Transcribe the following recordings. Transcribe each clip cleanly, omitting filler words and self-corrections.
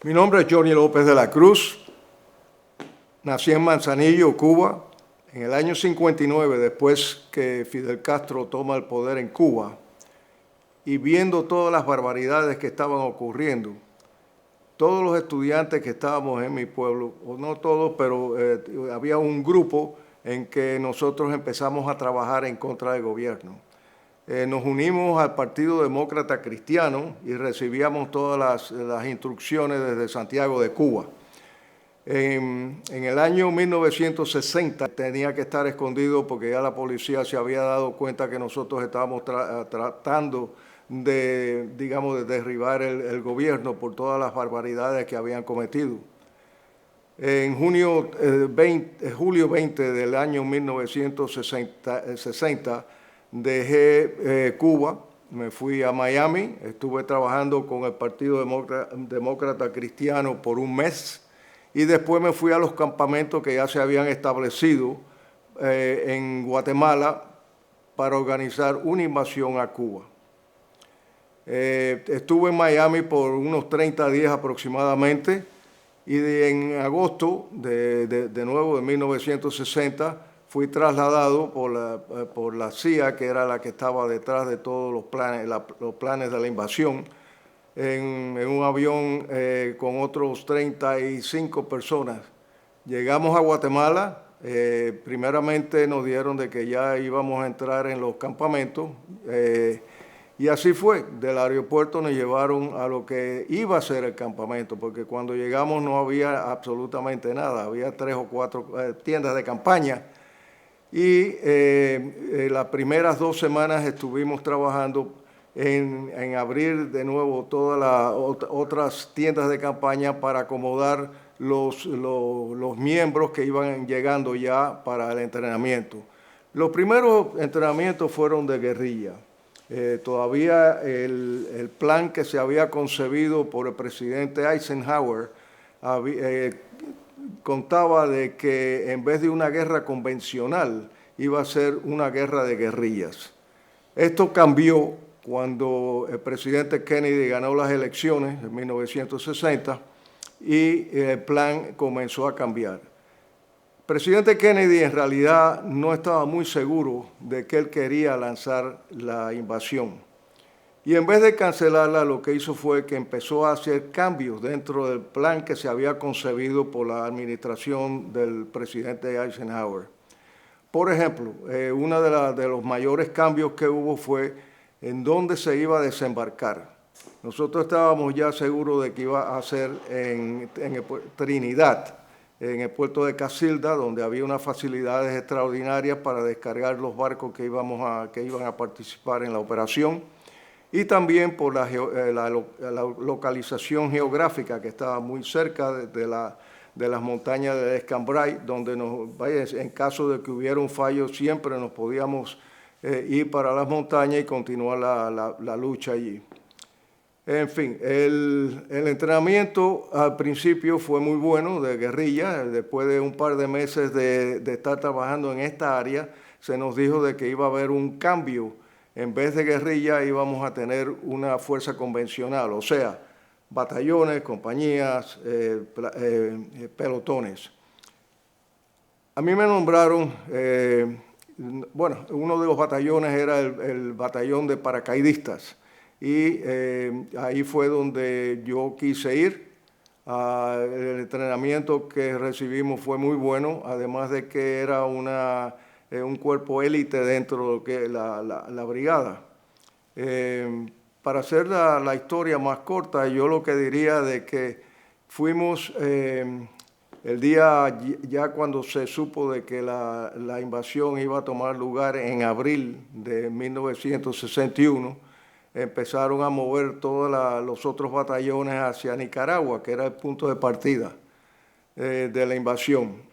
Mi nombre es Johnny López de la Cruz. Nací en Manzanillo, Cuba, en el año 59, después que Fidel Castro toma el poder en Cuba, y viendo todas las barbaridades que estaban ocurriendo, todos los estudiantes que estábamos en mi pueblo, o no todos, pero había un grupo en que nosotros empezamos a trabajar en contra del gobierno. Nos unimos al Partido Demócrata Cristiano y recibíamos todas las instrucciones desde Santiago de Cuba. En el año 1960 tenía que estar escondido porque ya la policía se había dado cuenta que nosotros estábamos tratando de, digamos, de derribar el gobierno por todas las barbaridades que habían cometido. En julio 20 del año 1960 dejé Cuba, me fui a Miami, estuve trabajando con el Partido Demócrata Cristiano por un mes y después me fui a los campamentos que ya se habían establecido en Guatemala para organizar una invasión a Cuba. Estuve en Miami por unos 30 días aproximadamente y en agosto de nuevo de 1960 fui trasladado por la CIA, que era la que estaba detrás de todos los planes de la invasión, en un avión con otros 35 personas. Llegamos a Guatemala, primeramente nos dieron de que ya íbamos a entrar en los campamentos, y así fue. Del aeropuerto nos llevaron a lo que iba a ser el campamento, porque cuando llegamos no había absolutamente nada, había 3 o 4 tiendas de campaña. Y las primeras 2 semanas estuvimos trabajando en abrir de nuevo todas las otras tiendas de campaña para acomodar los miembros que iban llegando ya para el entrenamiento. Los primeros entrenamientos fueron de guerrilla. Todavía el plan que se había concebido por el presidente Eisenhower contaba de que en vez de una guerra convencional iba a ser una guerra de guerrillas. Esto cambió cuando el presidente Kennedy ganó las elecciones en 1960 y el plan comenzó a cambiar. El presidente Kennedy en realidad no estaba muy seguro de que él quería lanzar la invasión. Y en vez de cancelarla, lo que hizo fue que empezó a hacer cambios dentro del plan que se había concebido por la administración del presidente Eisenhower. Por ejemplo, uno de los mayores cambios que hubo fue en dónde se iba a desembarcar. Nosotros estábamos ya seguros de que iba a ser en Trinidad, en el puerto de Casilda, donde había unas facilidades extraordinarias para descargar los barcos que iban a participar en la operación, y también por la localización geográfica que estaba muy cerca de las montañas de Escambray, donde en caso de que hubiera un fallo siempre nos podíamos ir para las montañas y continuar la lucha allí. En fin, el entrenamiento al principio fue muy bueno, de guerrilla. Después de un par de meses de estar trabajando en esta área, se nos dijo de que iba a haber un cambio. En vez de guerrilla íbamos a tener una fuerza convencional, o sea, batallones, compañías, pelotones. A mí me nombraron, bueno, uno de los batallones era el batallón de paracaidistas, y ahí fue donde yo quise ir. El entrenamiento que recibimos fue muy bueno, además de que era un cuerpo élite dentro de lo que es la brigada. Para hacer la historia más corta, yo lo que diría de que fuimos el día ya cuando se supo de que la invasión iba a tomar lugar en abril de 1961, empezaron a mover todos los otros batallones hacia Nicaragua, que era el punto de partida de la invasión.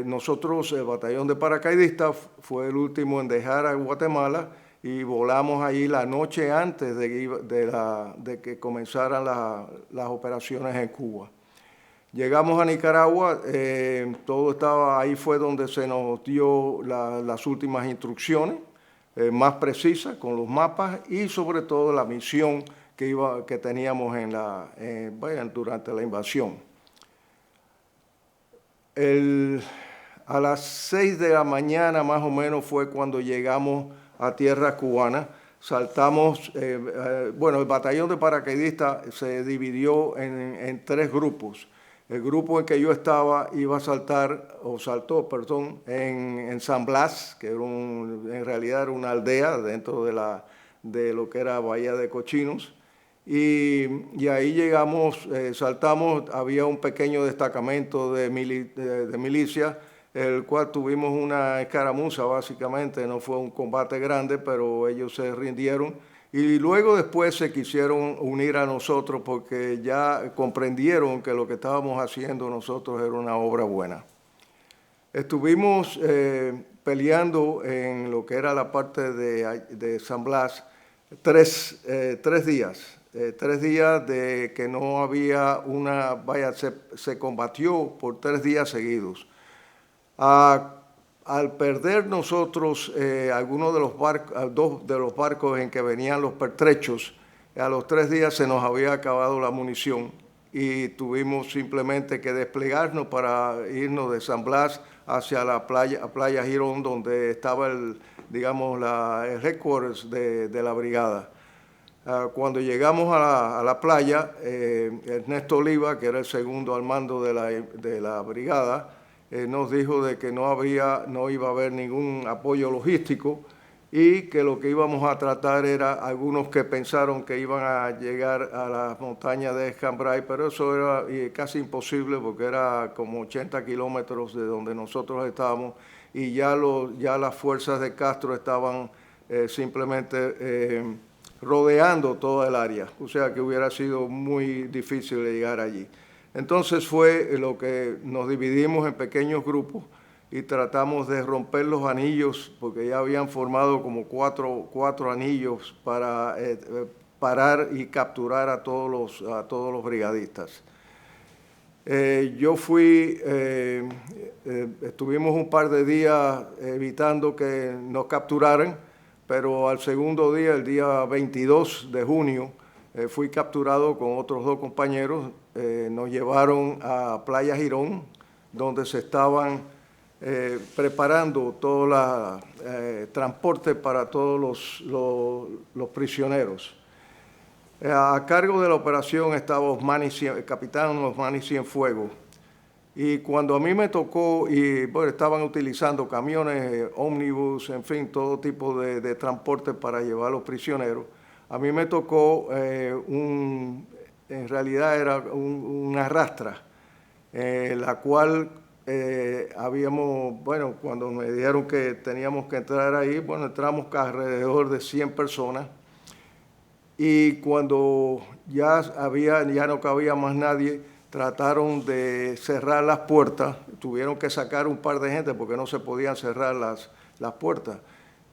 Nosotros, el batallón de paracaidistas, fue el último en dejar a Guatemala y volamos allí la noche antes de que comenzaran las operaciones en Cuba. Llegamos a Nicaragua, todo estaba ahí, fue donde se nos dio las últimas instrucciones, más precisas, con los mapas y sobre todo la misión que teníamos durante la invasión. A las 6 de la mañana más o menos fue cuando llegamos a tierra cubana. Saltamos, el batallón de paracaidistas se dividió en 3 grupos. El grupo en que yo estaba saltó en San Blas, que en realidad era una aldea dentro de lo que era Bahía de Cochinos. Y ahí llegamos, saltamos, había un pequeño destacamento de milicia, el cual tuvimos una escaramuza básicamente, no fue un combate grande, pero ellos se rindieron. Y luego después se quisieron unir a nosotros porque ya comprendieron que lo que estábamos haciendo nosotros era una obra buena. Estuvimos peleando en lo que era la parte de San Blas 3 días. 3 días de que no había se combatió por 3 días seguidos. Al perder nosotros algunos de los barcos, 2 de los barcos en que venían los pertrechos, a los 3 días se nos había acabado la munición y tuvimos simplemente que desplegarnos para irnos de San Blas hacia la playa Girón, donde estaba el headquarters de la brigada. Cuando llegamos a la playa, Ernesto Oliva, que era el segundo al mando de la brigada, nos dijo de que no iba a haber ningún apoyo logístico y que lo que íbamos a tratar era algunos que pensaron que iban a llegar a las montañas de Cambrai, pero eso era casi imposible porque era como 80 kilómetros de donde nosotros estábamos y ya las fuerzas de Castro estaban simplemente rodeando toda el área, o sea que hubiera sido muy difícil de llegar allí. Entonces fue lo que nos dividimos en pequeños grupos y tratamos de romper los anillos, porque ya habían formado como cuatro anillos para parar y capturar a todos los brigadistas. Estuvimos un par de días evitando que nos capturaran, pero al segundo día, el día 22 de junio, fui capturado con otros 2 compañeros. Nos llevaron a Playa Girón, donde se estaban preparando todo el transporte para todos los prisioneros. A cargo de la operación estaba el capitán Osmani Cienfuegos. Y cuando a mí me tocó, estaban utilizando camiones, ómnibus, en fin, todo tipo de transporte para llevar a los prisioneros. A mí me tocó, en realidad era una rastra, la cual cuando me dijeron que teníamos que entrar ahí, entramos alrededor de 100 personas. Y cuando ya no cabía más nadie, trataron de cerrar las puertas, tuvieron que sacar un par de gente porque no se podían cerrar las puertas.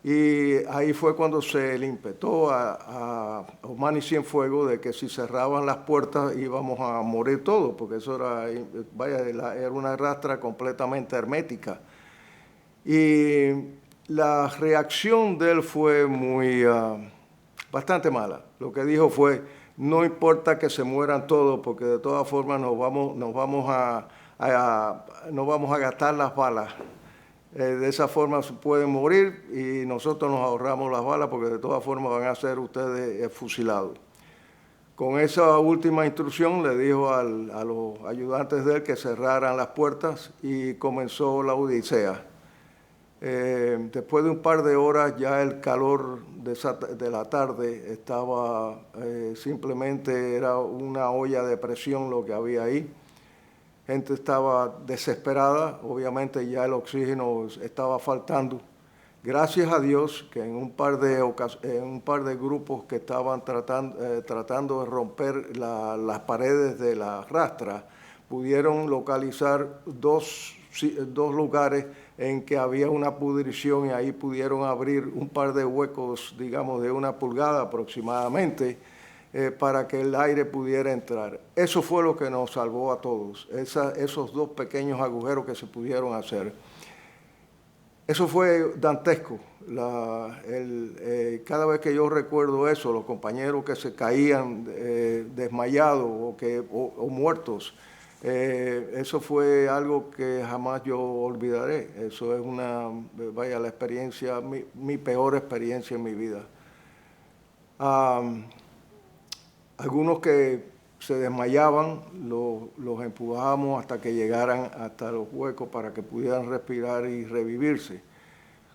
Y ahí fue cuando se le impetó a Osmani Cienfuegos de que si cerraban las puertas íbamos a morir todos, porque eso era una rastra completamente hermética. Y la reacción de él fue bastante mala. Lo que dijo fue: no importa que se mueran todos, porque de todas formas no vamos a gastar las balas. De esa forma se pueden morir y nosotros nos ahorramos las balas porque de todas formas van a ser ustedes fusilados. Con esa última instrucción le dijo a los ayudantes de él que cerraran las puertas y comenzó la odisea. Después de un par de horas ya el calor de la tarde estaba, simplemente era una olla de presión lo que había ahí. Gente estaba desesperada, obviamente ya el oxígeno estaba faltando. Gracias a Dios que en un par de grupos que estaban tratando de romper las paredes de la rastra, pudieron localizar dos lugares en que había una pudrición y ahí pudieron abrir un par de huecos, digamos, de 1 pulgada aproximadamente, para que el aire pudiera entrar. Eso fue lo que nos salvó a todos, esos 2 pequeños agujeros que se pudieron hacer. Eso fue dantesco. Cada vez que yo recuerdo eso, los compañeros que se caían desmayados o muertos, eso fue algo que jamás yo olvidaré. Eso es vaya, la experiencia, mi peor experiencia en mi vida. Algunos que se desmayaban, los empujábamos hasta que llegaran hasta los huecos para que pudieran respirar y revivirse.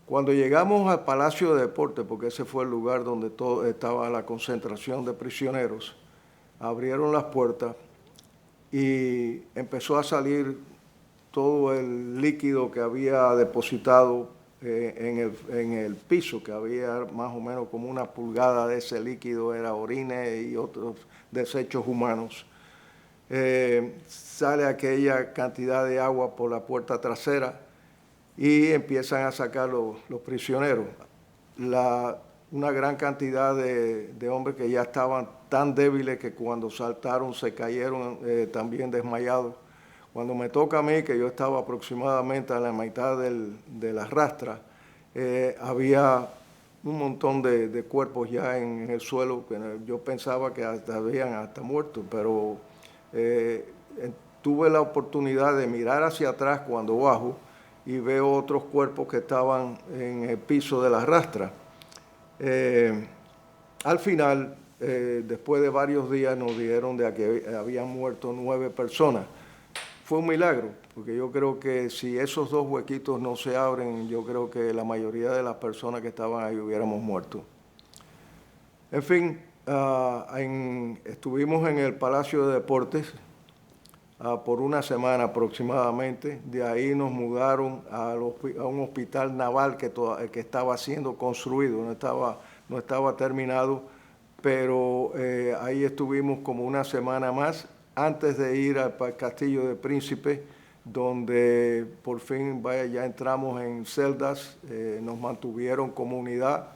Cuando llegamos al Palacio de Deportes, porque ese fue el lugar donde estaba la concentración de prisioneros, abrieron las puertas y empezó a salir todo el líquido que había depositado en el piso, que había más o menos como una pulgada de ese líquido, era orines y otros desechos humanos. Sale aquella cantidad de agua por la puerta trasera y empiezan a sacar los prisioneros. Una gran cantidad de hombres que ya estaban tan débiles que cuando saltaron se cayeron también desmayados. Cuando me toca a mí, que yo estaba aproximadamente a la mitad de la rastra, había un montón de cuerpos ya en el suelo, que yo pensaba que habían hasta muertos, pero tuve la oportunidad de mirar hacia atrás cuando bajo y veo otros cuerpos que estaban en el piso de la rastra. Al final, después de varios días, nos dijeron de que habían muerto 9 personas. Fue un milagro, porque yo creo que si esos 2 huequitos no se abren, yo creo que la mayoría de las personas que estaban ahí hubiéramos muerto. En fin, estuvimos en el Palacio de Deportes por una semana aproximadamente. De ahí nos mudaron a un hospital naval que estaba siendo construido, no estaba terminado, pero ahí estuvimos como una semana más antes de ir al Castillo de Príncipe, donde por fin ya entramos en celdas, nos mantuvieron como unidad,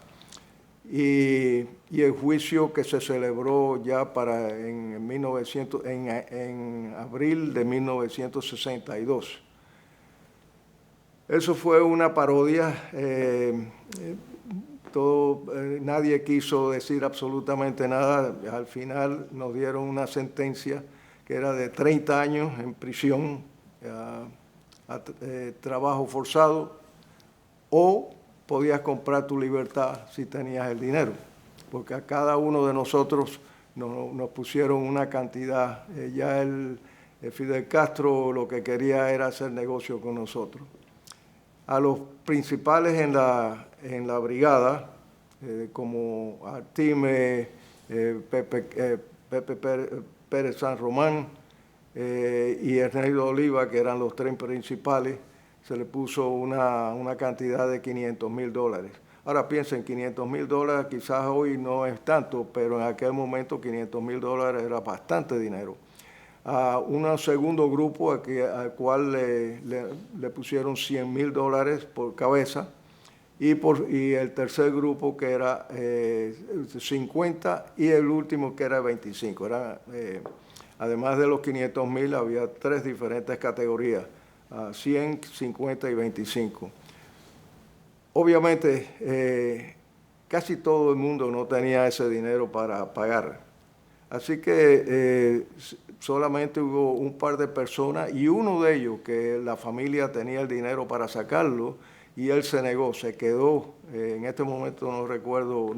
y el juicio que se celebró ya en abril de 1962. Eso fue una parodia. Nadie quiso decir absolutamente nada. Al final nos dieron una sentencia que era de 30 años en prisión, trabajo forzado, o podías comprar tu libertad si tenías el dinero, porque a cada uno de nosotros nos pusieron una cantidad. Ya Fidel Castro lo que quería era hacer negocio con nosotros. A los principales en la brigada, como Artime, Pepe Pérez San Román y Ernesto Oliva, que eran los 3 principales, se le puso una cantidad de $500,000. Ahora piensen, $500,000 quizás hoy no es tanto, pero en aquel momento $500,000 era bastante dinero. A un segundo grupo al cual le pusieron $100,000 por cabeza, y el tercer grupo que era 50, y el último que era 25. Además de los 500,000 había 3 diferentes categorías: 100, 50 y 25. Obviamente, casi todo el mundo no tenía ese dinero para pagar. Así que solamente hubo un par de personas, y uno de ellos, que la familia tenía el dinero para sacarlo, y él se negó, se quedó. En este momento no recuerdo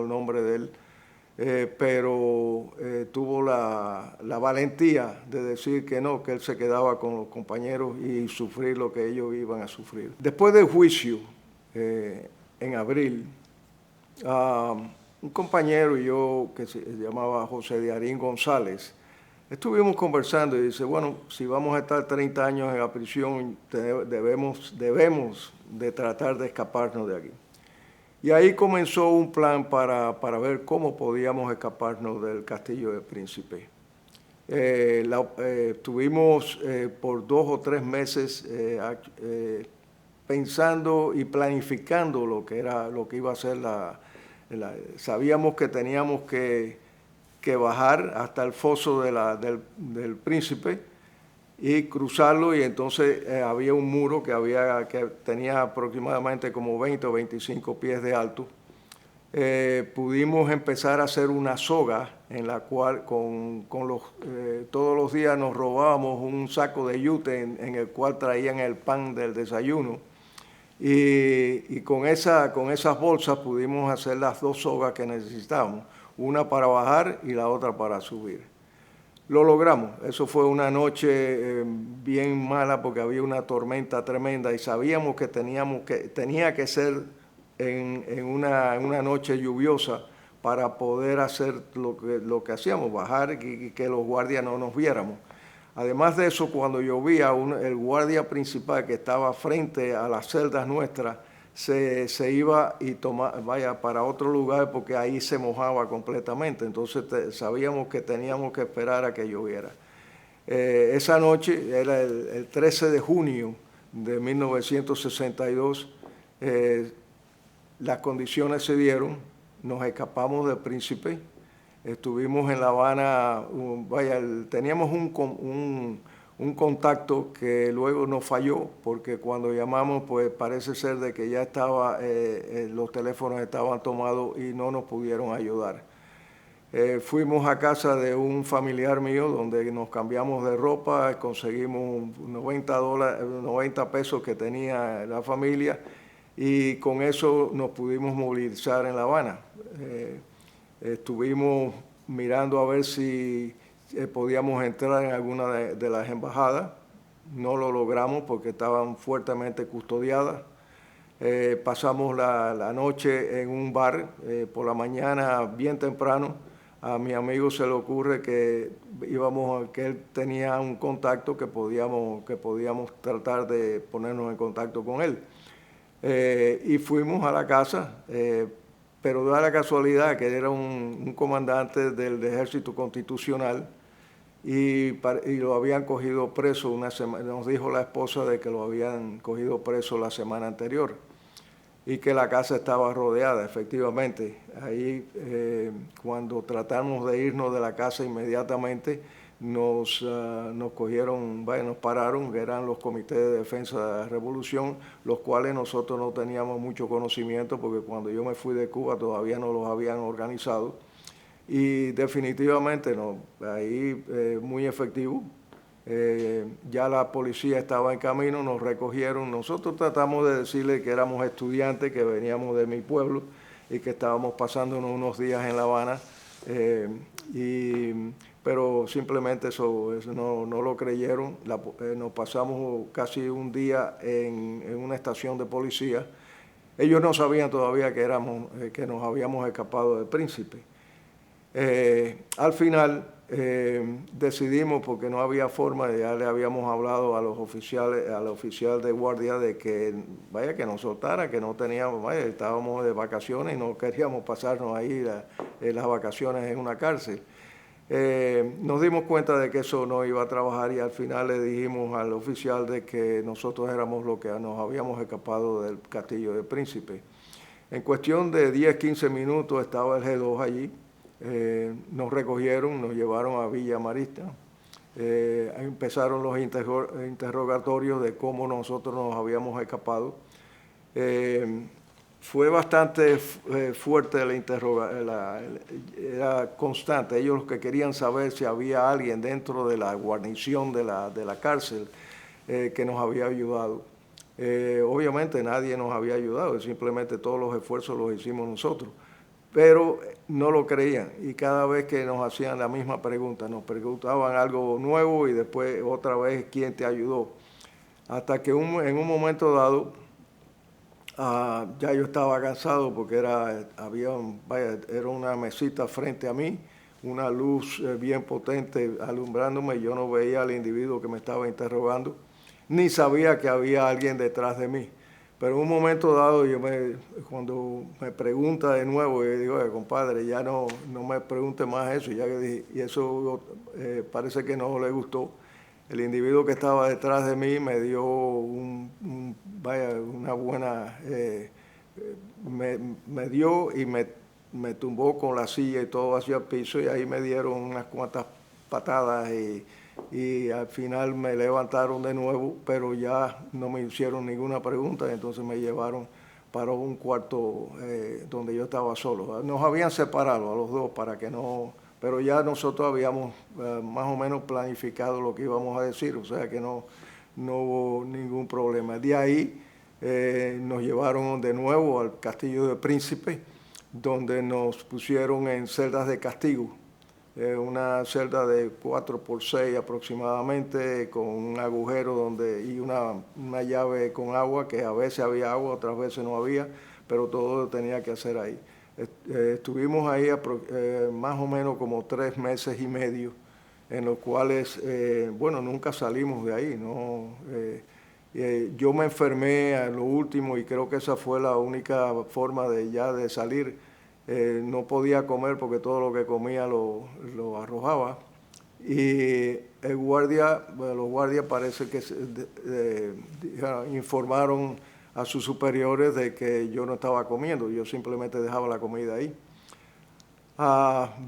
el nombre de él, pero tuvo la valentía de decir que no, que él se quedaba con los compañeros y sufrir lo que ellos iban a sufrir. Después del juicio, en abril, un compañero y yo, que se llamaba José Diarín González, estuvimos conversando y dice, bueno, si vamos a estar 30 años en la prisión, debemos de tratar de escaparnos de aquí. Y ahí comenzó un plan para ver cómo podíamos escaparnos del Castillo de Príncipe. Estuvimos por 2 o 3 meses pensando y planificando lo que iba a ser sabíamos que teníamos que bajar hasta el foso del Príncipe, y cruzarlo, y entonces había un muro que tenía aproximadamente como 20 o 25 pies de alto. Pudimos empezar a hacer una soga en la cual todos los días nos robábamos un saco de yute en el cual traían el pan del desayuno, y con esas bolsas pudimos hacer las dos sogas que necesitábamos, una para bajar y la otra para subir. Lo logramos. Eso fue una noche bien mala porque había una tormenta tremenda y sabíamos que tenía que ser en una noche lluviosa para poder hacer lo que hacíamos, bajar y que los guardias no nos viéramos. Además de eso, cuando llovía, el guardia principal que estaba frente a las celdas nuestras se iba y vaya para otro lugar porque ahí se mojaba completamente. Entonces sabíamos que teníamos que esperar a que lloviera. Esa noche era el 13 de junio de 1962. Las condiciones se dieron, nos escapamos del Príncipe, estuvimos en La Habana, teníamos un contacto que luego nos falló, porque cuando llamamos, pues parece ser de que ya los teléfonos estaban tomados y no nos pudieron ayudar. Fuimos a casa de un familiar mío donde nos cambiamos de ropa, conseguimos $90 pesos que tenía la familia, y con eso nos pudimos movilizar en La Habana. Estuvimos mirando a ver si podíamos entrar en alguna de las embajadas. No lo logramos porque estaban fuertemente custodiadas. Pasamos la noche en un bar. Por la mañana, bien temprano, a mi amigo se le ocurre que él tenía un contacto que podíamos tratar de ponernos en contacto con él. Y fuimos a la casa, pero da la casualidad que era un comandante del Ejército Constitucional y lo habían cogido preso una semana. Nos dijo la esposa de que lo habían cogido preso la semana anterior y que la casa estaba rodeada, efectivamente. Ahí, cuando tratamos de irnos de la casa inmediatamente, nos cogieron, nos pararon, que eran los comités de defensa de la revolución, los cuales nosotros no teníamos mucho conocimiento porque cuando yo me fui de Cuba todavía no los habían organizado, y definitivamente no, ahí muy efectivo. Ya la policía estaba en camino, nos recogieron. Nosotros tratamos de decirle que éramos estudiantes, que veníamos de mi pueblo y que estábamos pasándonos unos días en La Habana, pero simplemente eso no lo creyeron. Nos pasamos casi un día en una estación de policía. Ellos no sabían todavía que nos habíamos escapado del Príncipe. Al final decidimos, porque no había forma, ya le habíamos hablado al oficial de guardia de que nos soltara, que no teníamos, estábamos de vacaciones y no queríamos pasarnos ahí las vacaciones en una cárcel. Nos dimos cuenta de que eso no iba a trabajar y al final le dijimos al oficial de que nosotros éramos los que nos habíamos escapado del Castillo del Príncipe. En cuestión de 10, 15 minutos estaba el G2 allí. Nos recogieron, nos llevaron a Villa Marista. Empezaron los interrogatorios de cómo nosotros nos habíamos escapado. Fue bastante fuerte era constante. Ellos lo que querían saber si había alguien dentro de la guarnición de la cárcel que nos había ayudado. Obviamente nadie nos había ayudado, simplemente todos los esfuerzos los hicimos nosotros. Pero no lo creían y cada vez que nos hacían la misma pregunta, nos preguntaban algo nuevo y después otra vez quién te ayudó. Hasta que en un momento dado ya yo estaba cansado porque era una mesita frente a mí, una luz bien potente alumbrándome, y yo no veía al individuo que me estaba interrogando, ni sabía que había alguien detrás de mí. Pero en un momento dado, cuando me pregunta de nuevo, yo digo, compadre, ya no me pregunte más eso. Y eso parece que no le gustó. El individuo que estaba detrás de mí me dio una buena... me dio y me tumbó con la silla y todo hacia el piso, y ahí me dieron unas cuantas patadas y al final me levantaron de nuevo, pero ya no me hicieron ninguna pregunta, entonces me llevaron para un cuarto donde yo estaba solo. Nos habían separado a los dos para que no, pero ya nosotros habíamos más o menos planificado lo que íbamos a decir, o sea que no hubo ningún problema. De ahí nos llevaron de nuevo al Castillo de Príncipe, donde nos pusieron en celdas de castigo. Una celda de 4x6 aproximadamente, con un agujero y una llave con agua, que a veces había agua, otras veces no había, pero todo tenía que hacer ahí. Estuvimos ahí más o menos como 3 meses y medio, en los cuales, bueno, nunca salimos de ahí, ¿no? Yo me enfermé a lo último y creo que esa fue la única forma de salir. No podía comer porque todo lo que comía lo arrojaba. Y los guardias parece que informaron a sus superiores de que yo no estaba comiendo, yo simplemente dejaba la comida ahí.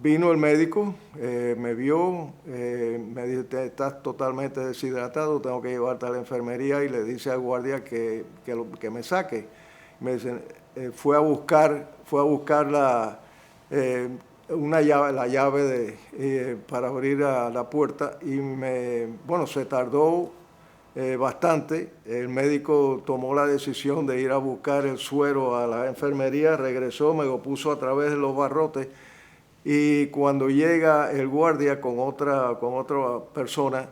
Vino el médico, me vio, me dijo: estás totalmente deshidratado, tengo que llevarte a la enfermería, y le dice al guardia que me saque. Me dicen, fue a buscar la llave para abrir la puerta, y bueno, se tardó bastante. El médico tomó la decisión de ir a buscar el suero a la enfermería, regresó, me lo puso a través de los barrotes, y cuando llega el guardia con otra persona,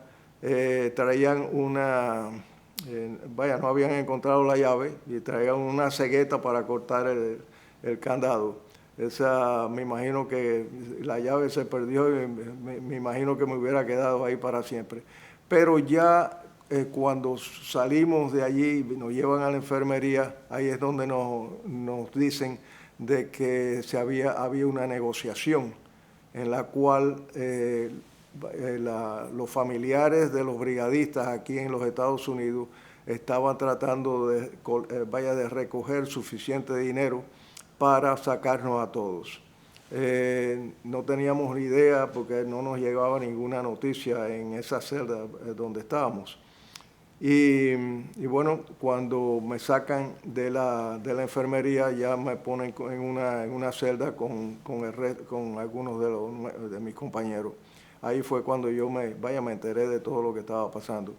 traían no habían encontrado la llave, y traían una cegueta para cortar el candado. Me imagino que la llave se perdió, y me imagino que me hubiera quedado ahí para siempre. Pero ya cuando salimos de allí, nos llevan a la enfermería, ahí es donde nos dicen de que había una negociación en la cual los familiares de los brigadistas aquí en los Estados Unidos estaban tratando de recoger suficiente dinero para sacarnos a todos. No teníamos ni idea, porque no nos llegaba ninguna noticia en esa celda donde estábamos. Y bueno, cuando me sacan de la enfermería, ya me ponen en una celda con algunos de mis compañeros. Ahí fue cuando yo me enteré de todo lo que estaba pasando.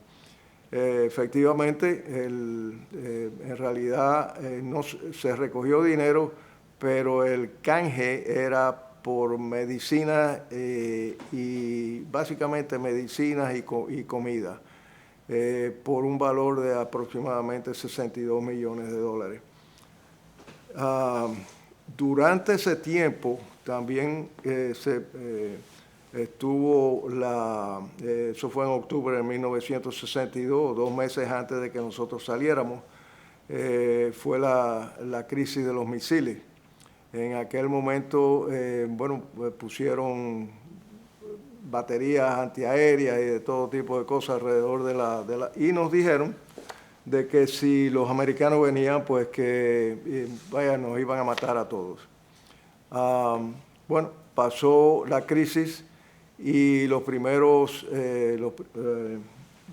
Efectivamente, en realidad no se recogió dinero, pero el canje era por medicinas, y básicamente medicinas y comida, por un valor de aproximadamente $62 millones. Durante ese tiempo también estuvo eso fue en octubre de 1962, 2 meses antes de que nosotros saliéramos, fue la crisis de los misiles. En aquel momento, pusieron baterías antiaéreas y de todo tipo de cosas alrededor y nos dijeron de que si los americanos venían, pues que nos iban a matar a todos. Bueno, pasó la crisis, y los primeros,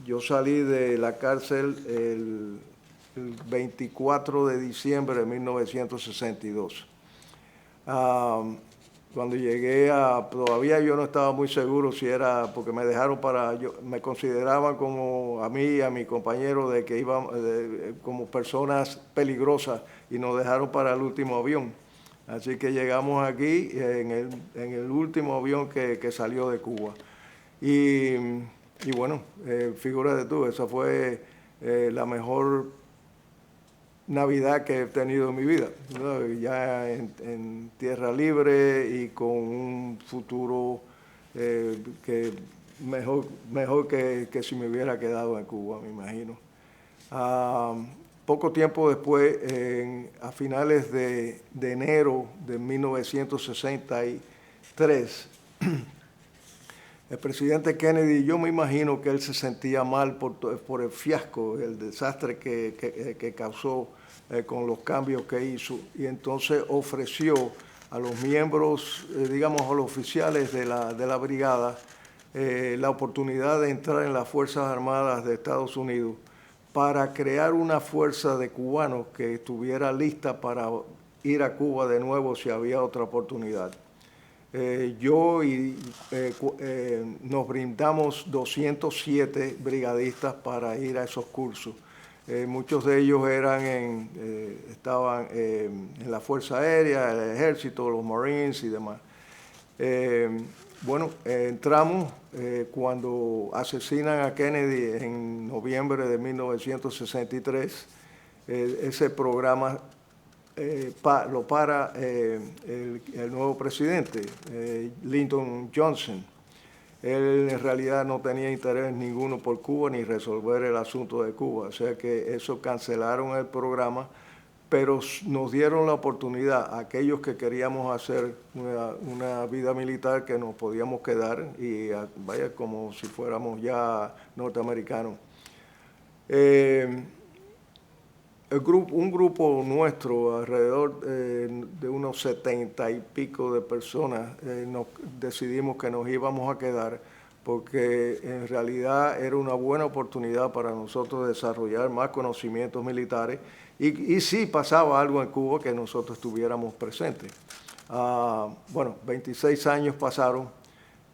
yo salí de la cárcel el 24 de diciembre de 1962. Cuando llegué todavía yo no estaba muy seguro si era, porque me dejaron me consideraban como a mí y a mi compañero de que como personas peligrosas, y nos dejaron para el último avión. Así que llegamos aquí en el último avión que salió de Cuba. Y bueno, figúrate tú, esa fue la mejor Navidad que he tenido en mi vida, ¿no? Ya en tierra libre y con un futuro que mejor que si me hubiera quedado en Cuba, me imagino. Poco tiempo después, a finales de enero de 1963, el presidente Kennedy, yo me imagino que él se sentía mal por el fiasco, el desastre que causó con los cambios que hizo, y entonces ofreció a los miembros, digamos a los oficiales de la brigada, la oportunidad de entrar en las Fuerzas Armadas de Estados Unidos para crear una fuerza de cubanos que estuviera lista para ir a Cuba de nuevo si había otra oportunidad. Nos brindamos 207 brigadistas para ir a esos cursos. Muchos de ellos estaban en la Fuerza Aérea, el Ejército, los Marines y demás. Entramos cuando asesinan a Kennedy en noviembre de 1963. Ese programa lo para el nuevo presidente, Lyndon Johnson. Él en realidad no tenía interés ninguno por Cuba ni resolver el asunto de Cuba, o sea que eso cancelaron el programa, pero nos dieron la oportunidad a aquellos que queríamos hacer una vida militar que nos podíamos quedar y vaya como si fuéramos ya norteamericanos. Un grupo nuestro, alrededor de unos 70 y pico de personas, decidimos que nos íbamos a quedar porque en realidad era una buena oportunidad para nosotros desarrollar más conocimientos militares y si pasaba algo en Cuba que nosotros estuviéramos presentes. 26 años pasaron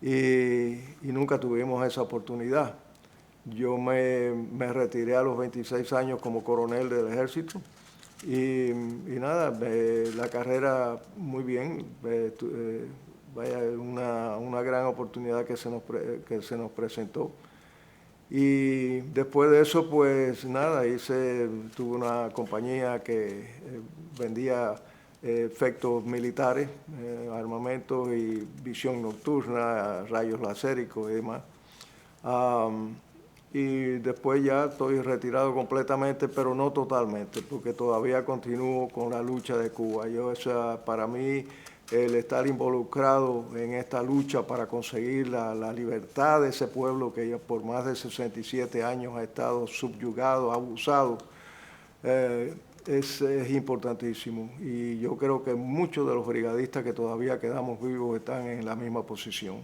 y nunca tuvimos esa oportunidad. Yo me retiré a los 26 años como coronel del ejército y nada, la carrera muy bien, vaya, una gran oportunidad que se nos presentó. Y después de eso, pues nada, tuve una compañía que vendía efectos militares, armamentos y visión nocturna, rayos lacéricos y demás. Y después ya estoy retirado completamente, pero no totalmente, porque todavía continúo con la lucha de Cuba. Para mí, el estar involucrado en esta lucha para conseguir la libertad de ese pueblo que ya por más de 67 años ha estado subyugado, abusado, es importantísimo. Y yo creo que muchos de los brigadistas que todavía quedamos vivos están en la misma posición.